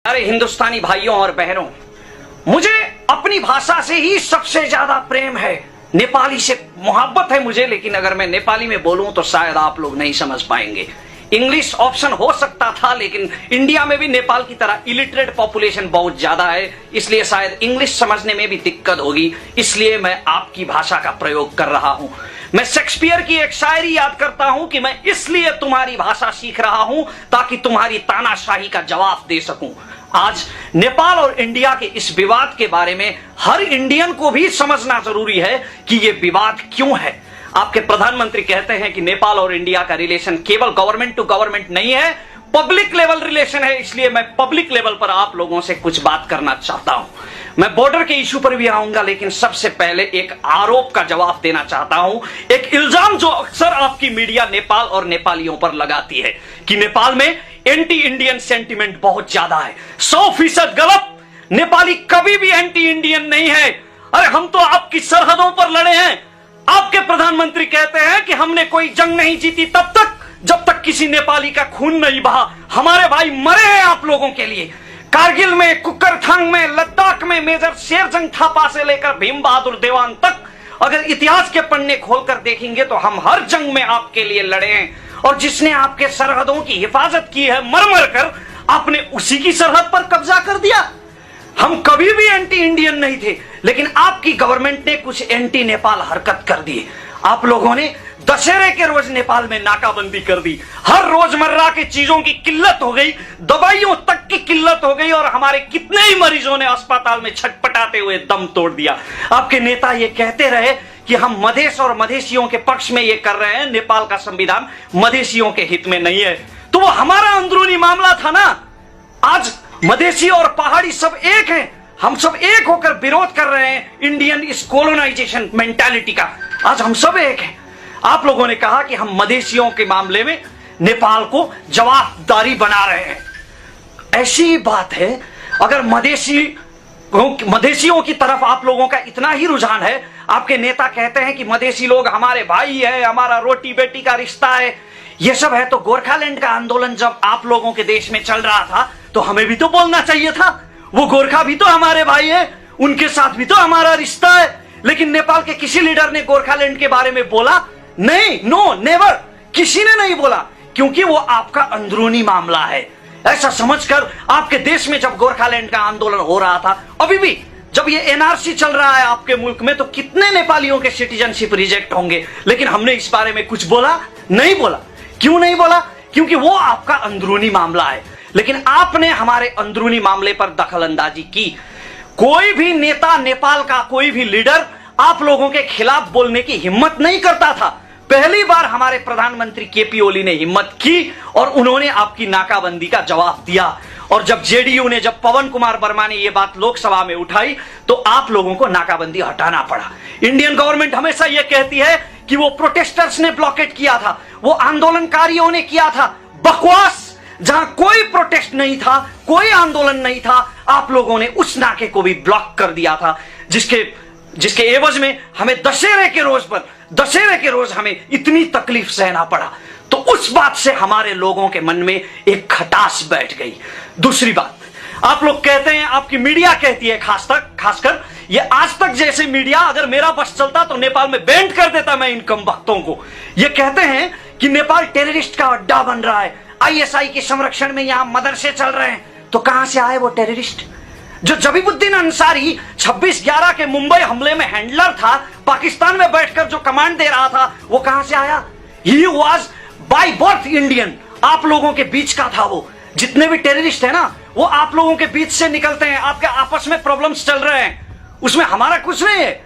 अरे हिंदुस्तानी भाइयों और बहनों, मुझे अपनी भाषा से ही सबसे ज्यादा प्रेम है। नेपाली से मोहब्बत है मुझे, लेकिन अगर मैं नेपाली में बोलूं तो शायद आप लोग नहीं समझ पाएंगे। इंग्लिश ऑप्शन हो सकता था, लेकिन इंडिया में भी नेपाल की तरह इलिटरेट पॉपुलेशन बहुत ज्यादा है, इसलिए शायद इंग्लिश समझने में भी दिक्कत होगी। इसलिए मैं आपकी भाषा का प्रयोग कर रहा हूं। मैं शेक्सपियर की एक शायरी याद करता हूं कि मैं इसलिए तुम्हारी भाषा सीख रहा हूं ताकि तुम्हारी तानाशाही का जवाब दे सकूं। आज नेपाल और इंडिया के इस विवाद के बारे में हर इंडियन को भी समझना जरूरी है कि यह विवाद क्यों है। आपके प्रधानमंत्री कहते हैं कि नेपाल और इंडिया का रिलेशन केवल गवर्नमेंट टू गवर्नमेंट नहीं है, पब्लिक लेवल रिलेशन है। इसलिए मैं पब्लिक लेवल पर आप लोगों से कुछ बात करना चाहता हूं। मैं बॉर्डर के इशू पर भी आऊंगा, लेकिन सबसे पहले एक आरोप का जवाब देना चाहता हूं, एक इल्जाम जो अक्सर आपकी मीडिया नेपाल और नेपालियों पर लगाती है कि नेपाल में एंटी इंडियन सेंटिमेंट बहुत ज्यादा है। 100% गलत। नेपाली कभी भी एंटी इंडियन नहीं है। अरे हम तो आपकी सरहदों पर लड़े हैं। आपके प्रधानमंत्री कहते हैं कि हमने कोई जंग नहीं जीती तब तक जब तक किसी नेपाली का खून नहीं बहा। हमारे भाई मरे हैं आप लोगों के लिए। कारगिल में, कुकरथांग में, लद्दाख में, मेजर शेरजंग थापा से लेकर भीम बहादुर देवान तक अगर इतिहास के पन्ने खोलकर देखेंगे तो हम हर जंग में आपके लिए लड़े हैं। और जिसने आपके सरहदों की हिफाजत की है मर मर कर, आपने उसी की सरहद पर कब्जा कर दिया। हम कभी भी एंटी इंडियन नहीं थे, लेकिन आपकी गवर्नमेंट ने कुछ एंटी नेपाल हरकत कर दी। आप लोगों ने दशहरे के रोज नेपाल में नाकाबंदी कर दी। हर रोजमर्रा की चीजों की किल्लत हो गई, दवाइयों तक की किल्लत हो गई, और हमारे कितने ही मरीजों ने अस्पताल में छटपटाते हुए दम तोड़ दिया। आपके नेता ये कहते रहे कि हम मधेश और मधेशियों के पक्ष में ये कर रहे हैं, नेपाल का संविधान मधेशियों के हित में नहीं है। तो वो हमारा अंदरूनी मामला था ना। आज मधेशी और पहाड़ी सब एक हैं। हम सब एक होकर विरोध कर रहे हैं इंडियन इस कोलोनाइजेशन मेंटालिटी का। आज हम सब एक हैं। आप लोगों ने कहा कि हम मधेशियों के मामले में नेपाल को जवाबदारी बना रहे हैं। ऐसी बात है, अगर मधेशियों की तरफ आप लोगों का इतना ही रुझान है, आपके नेता कहते हैं कि मधेशी लोग हमारे भाई है, हमारा रोटी बेटी का रिश्ता है, ये सब है, तो गोरखालैंड का आंदोलन जब आप लोगों के देश में चल रहा था तो हमें भी तो बोलना चाहिए था। वो गोरखा भी तो हमारे भाई है, उनके साथ भी तो हमारा रिश्ता है। लेकिन नेपाल के किसी लीडर ने गोरखालैंड के बारे में बोला नहीं, नो नेवर, किसी ने नहीं बोला, क्योंकि वो आपका अंदरूनी मामला है। ऐसा समझकर आपके देश में जब गोरखालैंड का आंदोलन हो रहा था, अभी भी जब ये एनआरसी चल रहा है आपके मुल्क में, तो कितने नेपालियों के सिटीजनशिप रिजेक्ट होंगे, लेकिन हमने इस बारे में कुछ बोला नहीं बोला। क्यों नहीं बोला? क्योंकि वो आपका अंदरूनी मामला है। लेकिन आपने हमारे अंदरूनी मामले पर दखल अंदाजी की। कोई भी नेता, नेपाल का कोई भी लीडर आप लोगों के खिलाफ बोलने की हिम्मत नहीं करता था। पहली बार हमारे प्रधानमंत्री केपी ओली ने हिम्मत की और उन्होंने आपकी नाकाबंदी का जवाब दिया। और जब जेडीयू ने, जब पवन कुमार वर्मा ने यह बात लोकसभा में उठाई, तो आप लोगों को नाकाबंदी हटाना पड़ा। इंडियन गवर्नमेंट हमेशा यह कहती है कि वो प्रोटेस्टर्स ने ब्लॉकेट किया था, वो आंदोलनकारियों ने किया था। बकवास। जहां कोई प्रोटेस्ट नहीं था, कोई आंदोलन नहीं था, आप लोगों ने उस नाके को भी ब्लॉक कर दिया था, जिसके एवज में हमें दशहरे के रोज हमें इतनी तकलीफ सहना पड़ा। तो उस बात से हमारे लोगों के मन में एक खटास बैठ गई। दूसरी बात, आप लोग कहते हैं, आपकी मीडिया कहती है, खासकर ये आज तक जैसे मीडिया, अगर मेरा बस चलता तो नेपाल में बैंड कर देता मैं इन कम वक्तों को। ये कहते हैं कि नेपाल टेररिस्ट का अड्डा बन रहा है, आईएसआई के संरक्षण में यहां मदरसे चल रहे हैं। तो कहां से आए वो टेररिस्ट? जो जबीबुद्दीन अंसारी 26/11 के मुंबई हमले में हैंडलर था, पाकिस्तान में बैठकर जो कमांड दे रहा था, वो कहां से आया? He was by birth Indian. आप लोगों के बीच का था वो। जितने भी टेररिस्ट है ना, वो आप लोगों के बीच से निकलते हैं। आपके आपस में प्रॉब्लम्स चल रहे हैं, उसमें हमारा कुछ नहीं है।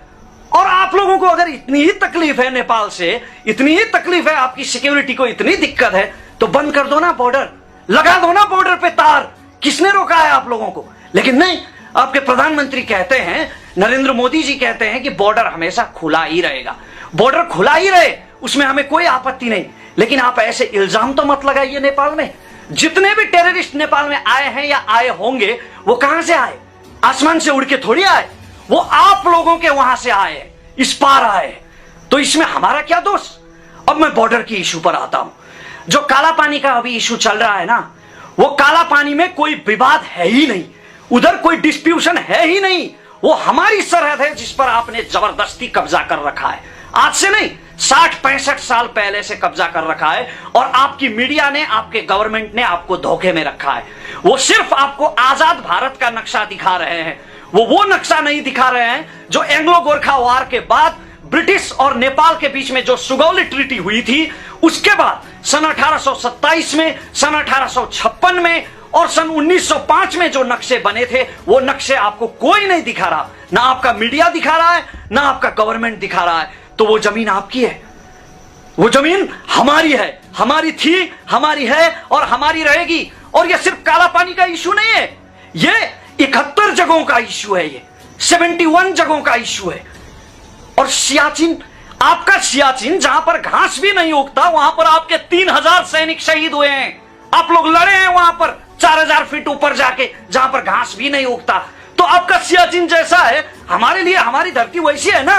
और आप लोगों को अगर इतनी ही तकलीफ है नेपाल से, इतनी ही तकलीफ है, आपकी सिक्योरिटी को इतनी दिक्कत है, तो बंद कर दो ना बॉर्डर, लगा दो ना बॉर्डर पे तार। किसने रोका है आप लोगों को? लेकिन नहीं, आपके प्रधानमंत्री कहते हैं, नरेंद्र मोदी जी कहते हैं कि बॉर्डर हमेशा खुला ही रहेगा। बॉर्डर खुला ही रहे, उसमें हमें कोई आपत्ति नहीं। लेकिन आप ऐसे इल्जाम तो मत लगाइए नेपाल में। जितने भी टेररिस्ट नेपाल में आए हैं या आए होंगे, वो कहां से आए? आसमान से उड़ के थोड़ी आए, वो आप लोगों के वहां से आए, इस पार आए। तो इसमें हमारा क्या दोष? अब मैं बॉर्डर की इशू पर आता हूं। जो काला पानी का अभी इशू चल रहा है ना, वो काला पानी में कोई विवाद है ही नहीं, उधर कोई डिस्प्यूशन है ही नहीं। वो हमारी सरहद है जिस पर आपने जबरदस्ती कब्जा कर रखा है। आज से नहीं, 60-65 साल पहले से कब्जा कर रखा है। और आपकी मीडिया ने, आपके गवर्नमेंट ने आपको धोखे में रखा है। वो सिर्फ आपको आजाद भारत का नक्शा दिखा रहे हैं, वो नक्शा नहीं दिखा रहे हैं जो एंग्लो गोरखा वार के बाद ब्रिटिश और नेपाल के बीच में जो सुगौली ट्रीटी हुई थी, उसके बाद सन 1827 में, सन 1856 में और सन 1905 में जो नक्शे बने थे, वो नक्शे आपको कोई नहीं दिखा रहा। ना आपका मीडिया दिखा रहा है, ना आपका गवर्नमेंट दिखा रहा है। तो वो जमीन आपकी है, वो जमीन हमारी है, हमारी थी, हमारी है और हमारी रहेगी। और ये सिर्फ काला पानी का इशू नहीं है, ये 71 जगहों का इशू है, ये 71 जगहों का इशू है। और सियाचिन, आपका सियाचिन जहां पर घास भी नहीं उगता, वहां पर आपके 3000 सैनिक शहीद हुए हैं। आप लोग लड़े हैं वहां पर 4000 फीट ऊपर जाके, जहां पर घास भी नहीं उगता। तो आपका सियाचिन जैसा है हमारे लिए, हमारी धरती वैसी है ना।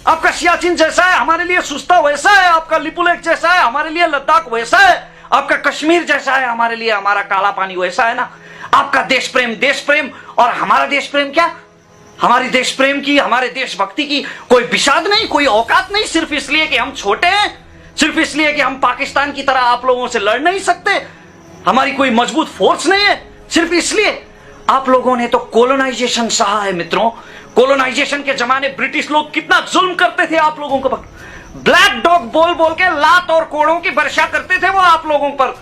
आपका सियाचिन जैसा है हमारे लिए सुस्ता वैसा है, आपका लिपुलेख जैसा है हमारे लिए लद्दाख वैसा है, आपका कश्मीर जैसा है हमारे लिए हमारा काला पानी वैसा है ना। आपका देश प्रेम और हमारा देश प्रेम क्या? हमारी देश प्रेम की, हमारे देशभक्ति की कोई विषाद नहीं, कोई औकात नहीं, सिर्फ इसलिए कि हम छोटे हैं, सिर्फ इसलिए कि हम पाकिस्तान की तरह आप लोगों से लड़ नहीं सकते, हमारी कोई मजबूत फोर्स नहीं है, सिर्फ इसलिए। आप लोगों ने तो कोलोनाइजेशन सहा है मित्रों। कोलोनाइजेशन के जमाने ब्रिटिश लोग कितना जुल्म करते थे आप लोगों पर, ब्लैक डॉग बोल बोल के लात और कोड़ों की वर्षा करते थे वो आप लोगों पर।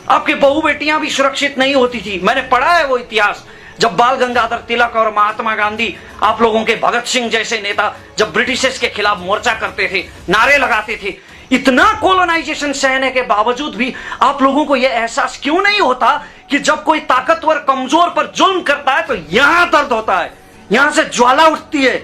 आपकी बहू बेटियां भी सुरक्षित नहीं होती थी। मैंने पढ़ा है वो इतिहास, जब बाल गंगाधर तिलक और महात्मा गांधी, आप लोगों के भगत सिंह जैसे नेता जब ब्रिटिशर्स के खिलाफ मोर्चा करते थे, नारे लगाते थे, इतना कोलोनाइजेशन सहने के बावजूद भी आप लोगों को यह एहसास क्यों नहीं होता कि जब कोई ताकतवर कमजोर पर जुल्म करता है तो यहां दर्द होता है, यहां से ज्वाला उठती है।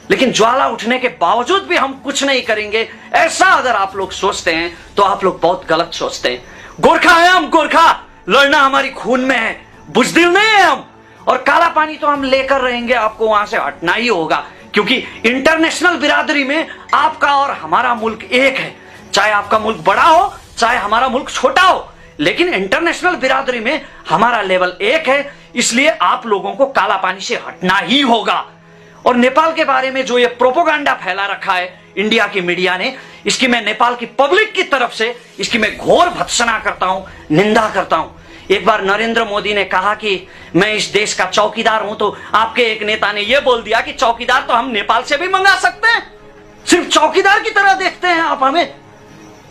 लेकिन ज्वाला उठने के बावजूद भी हम कुछ नहीं करेंगे, ऐसा अगर आप लोग सोचते हैं तो आप लोग बहुत गलत सोचते हैं। गोरखा है हम, गोरखा, लड़ना हमारी खून में है, बुजदिल नहीं है हम। और काला पानी तो हम लेकर रहेंगे, आपको वहां से हटना ही होगा, क्योंकि इंटरनेशनल बिरादरी में आपका और हमारा मुल्क एक है। चाहे आपका मुल्क बड़ा हो, चाहे हमारा मुल्क छोटा हो, लेकिन इंटरनेशनल बिरादरी में हमारा लेवल एक है। इसलिए आप लोगों को काला पानी से हटना ही होगा। और नेपाल के बारे में जो ये प्रोपोगंडा फैला रखा है इंडिया की मीडिया ने, इसकी मैं नेपाल की पब्लिक की तरफ से इसकी मैं घोर भत्सना करता हूं, निंदा करता हूं। एक बार नरेंद्र मोदी ने कहा कि मैं इस देश का चौकीदार हूं, तो आपके एक नेता ने यह बोल दिया कि चौकीदार तो हम नेपाल से भी मंगा सकते हैं, सिर्फ चौकीदार की तरह देखते हैं आप हमें।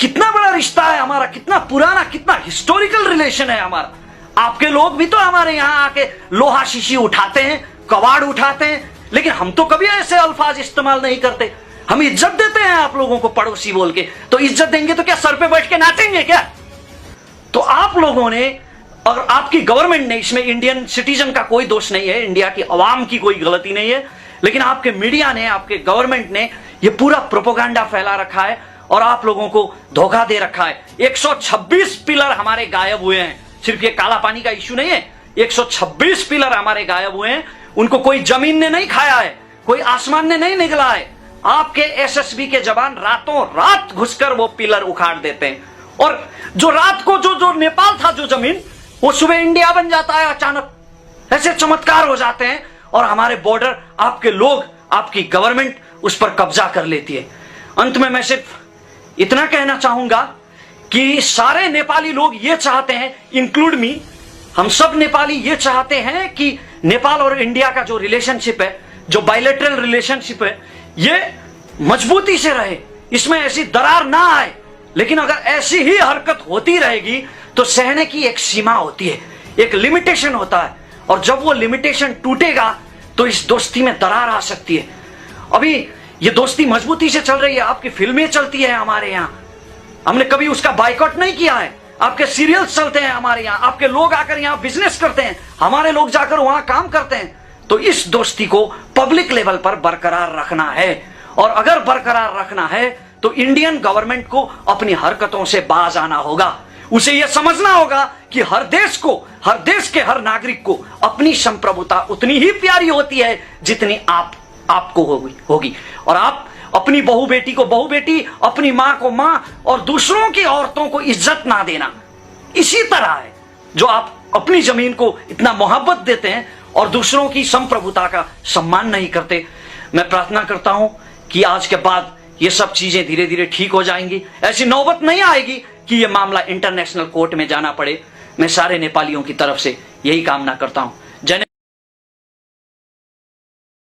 कितना बड़ा रिश्ता है हमारा, कितना पुराना, कितना हिस्टोरिकल रिलेशन है हमारा। आपके लोग भी तो हमारे यहां आके लोहा शीशी उठाते हैं, कबाड़ उठाते हैं, लेकिन हम तो कभी ऐसे अल्फाज इस्तेमाल नहीं करते। हम इज्जत देते हैं आप लोगों को पड़ोसी बोल के, तो इज्जत देंगे तो क्या सर पे बैठ के नाचेंगे क्या? तो आप लोगों ने और आपकी गवर्नमेंट ने, इसमें इंडियन सिटीजन का कोई दोष नहीं है, इंडिया की अवाम की कोई गलती नहीं है, लेकिन आपके मीडिया ने, आपके गवर्नमेंट ने यह पूरा प्रोपोगंडा फैला रखा है और आप लोगों को धोखा दे रखा है। 126 पिलर हमारे गायब हुए हैं। सिर्फ ये काला पानी का इश्यू नहीं है, 126 पिलर हमारे गायब हुए हैं। उनको कोई जमीन ने नहीं खाया है, कोई आसमान ने नहीं निगला है। आपके एसएसबी के जवान रातों रात घुसकर वो पिलर उखाड़ देते हैं, और जो रात को जो नेपाल था जो जमीन, वो सुबह इंडिया बन जाता है अचानक। ऐसे चमत्कार हो जाते हैं और हमारे बॉर्डर, आपके लोग, आपकी गवर्नमेंट उस पर कब्जा कर लेती है। अंत में मैं सिर्फ इतना कहना चाहूंगा कि सारे नेपाली लोग ये चाहते हैं, इंक्लूड मी, हम सब नेपाली ये चाहते हैं कि नेपाल और इंडिया का जो रिलेशनशिप है, जो बायलैटरल रिलेशनशिप है, ये मजबूती से रहे, इसमें ऐसी दरार ना आए। लेकिन अगर ऐसी ही हरकत होती रहेगी तो सहने की एक सीमा होती है, एक लिमिटेशन होता है, और जब वो लिमिटेशन टूटेगा तो इस दोस्ती में दरार आ सकती है। अभी ये दोस्ती मजबूती से चल रही है, आपकी फिल्में चलती है हमारे यहां, हमने कभी उसका बाइकआउट नहीं किया है। आपके सीरियल्स चलते हैं हमारे यहां, आपके लोग आकर यहां बिजनेस करते हैं, हमारे लोग जाकर वहां काम करते हैं। तो इस दोस्ती को पब्लिक लेवल पर बरकरार रखना है, और अगर बरकरार रखना है तो इंडियन गवर्नमेंट को अपनी हरकतों से बाज आना होगा। उसे यह समझना होगा कि हर देश को, हर देश के हर नागरिक को अपनी संप्रभुता उतनी ही प्यारी होती है जितनी आपको होगी। और आप अपनी बहू बेटी को बहू बेटी, अपनी मां को मां, और दूसरों की औरतों को इज्जत ना देना, इसी तरह है जो आप अपनी जमीन को इतना मोहब्बत देते हैं और दूसरों की संप्रभुता का सम्मान नहीं करते। मैं प्रार्थना करता हूं कि आज के बाद ये सब चीजें धीरे धीरे ठीक हो जाएंगी, ऐसी नौबत नहीं आएगी कि ये मामला इंटरनेशनल कोर्ट में जाना पड़े। मैं सारे नेपालियों की तरफ से यही कामना करता हूं।